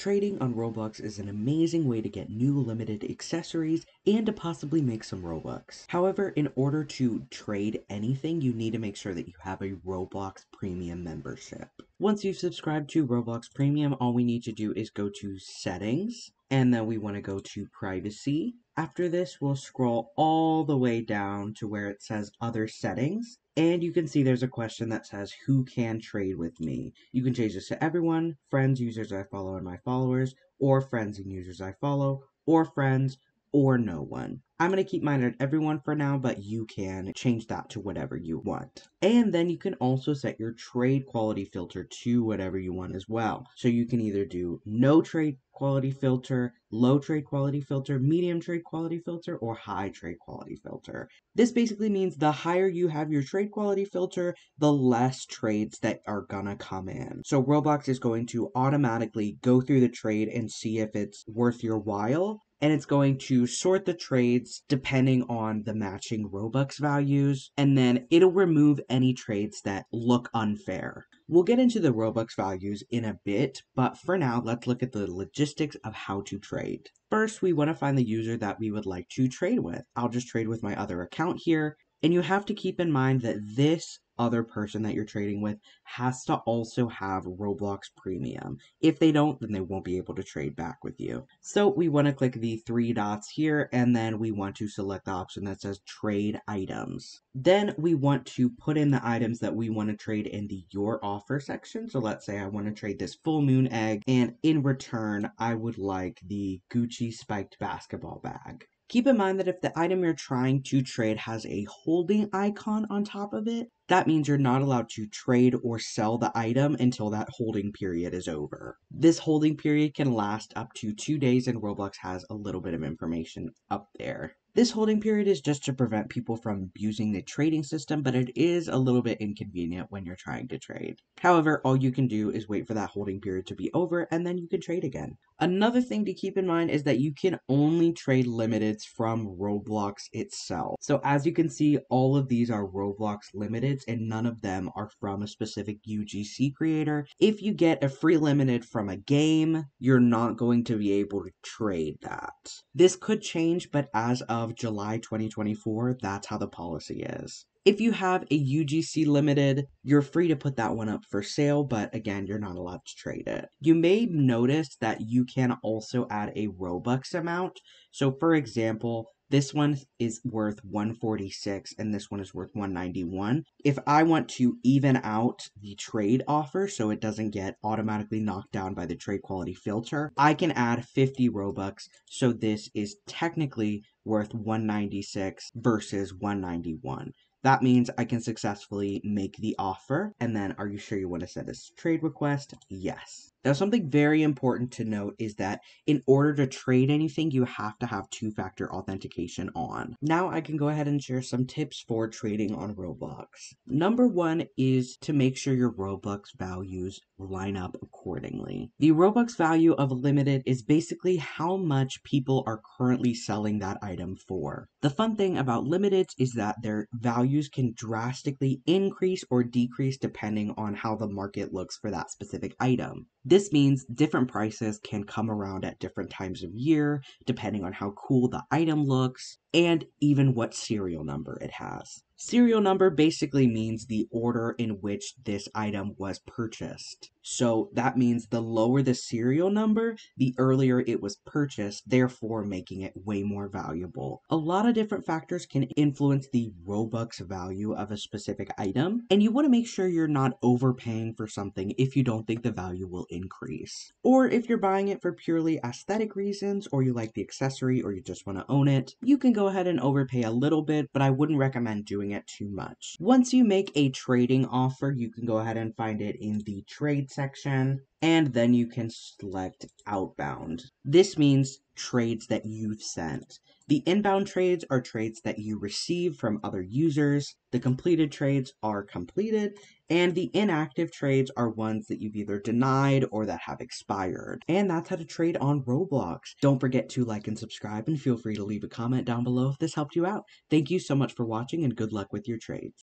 Trading on Roblox is an amazing way to get new limited accessories and to possibly make some Robux. However, in order to trade anything, you need to make sure that you have a Roblox Premium membership. Once you've subscribed to Roblox Premium, all we need to do is go to Settings, and then we want to go to Privacy. After this, we'll scroll all the way down to where it says Other Settings, and you can see there's a question that says, who can trade with me? You can change this to everyone, friends, users I follow, and my followers, or friends and users I follow, or friends, or no one. I'm going to keep mine at everyone for now, but you can change that to whatever you want. And then you can also set your trade quality filter to whatever you want as well. So you can either do no trade quality filter, low trade quality filter, medium trade quality filter, or high trade quality filter. This basically means the higher you have your trade quality filter, the less trades that are gonna come in. So Roblox is going to automatically go through the trade and see if it's worth your while, and it's going to sort the trades depending on the matching Robux values, and then it'll remove any trades that look unfair. We'll get into the Robux values in a bit, but for now, let's look at the logistics of how to trade. First, we want to find the user that we would like to trade with. I'll just trade with my other account here, and you have to keep in mind that this other person that you're trading with has to also have Roblox Premium. If they don't, then they won't be able to trade back with you. So we want to click the three dots here, and then we want to select the option that says Trade Items. Then we want to put in the items that we want to trade in the Your Offer section. So let's say I want to trade this full moon egg, and in return, I would like the Gucci spiked basketball bag. Keep in mind that if the item you're trying to trade has a holding icon on top of it, that means you're not allowed to trade or sell the item until that holding period is over. This holding period can last up to 2 days, and Roblox has a little bit of information up there. This holding period is just to prevent people from abusing the trading system, but it is a little bit inconvenient when you're trying to trade. However, all you can do is wait for that holding period to be over, and then you can trade again. Another thing to keep in mind is that you can only trade limiteds from Roblox itself. So as you can see, all of these are Roblox limiteds, and none of them are from a specific UGC creator. If you get a free limited from a game, you're not going to be able to trade that. This could change, but as of July 2024, that's how the policy is. If you have a UGC limited, you're free to put that one up for sale, but again, you're not allowed to trade it. You may notice that you can also add a Robux amount. So for example, this one is worth 146 and this one is worth 191. If I want to even out the trade offer so it doesn't get automatically knocked down by the trade quality filter, I can add 50 Robux. So this is technically worth 196 versus 191. That means I can successfully make the offer. And then, are you sure you want to send this trade request? Yes. Now, something very important to note is that in order to trade anything, you have to have two-factor authentication on. Now, I can go ahead and share some tips for trading on Roblox. Number one is to make sure your Robux values line up accordingly. The Robux value of a limited is basically how much people are currently selling that item for. The fun thing about limiteds is that their values can drastically increase or decrease depending on how the market looks for that specific item. This means different prices can come around at different times of year, depending on how cool the item looks, and even what serial number it has. Serial number basically means the order in which this item was purchased. So that means the lower the serial number, the earlier it was purchased, therefore making it way more valuable. A lot of different factors can influence the Robux value of a specific item, and you want to make sure you're not overpaying for something if you don't think the value will increase. Or if you're buying it for purely aesthetic reasons, or you like the accessory, or you just want to own it, you can go ahead and overpay a little bit, but I wouldn't recommend doing it too much. Once you make a trading offer, you can go ahead and find it in the trade section, and then you can select outbound. This means trades that you've sent. The inbound trades are trades that you receive from other users. The completed trades are completed, and the inactive trades are ones that you've either denied or that have expired. And that's how to trade on Roblox. Don't forget to like and subscribe, and feel free to leave a comment down below if this helped you out. Thank you so much for watching, and good luck with your trades.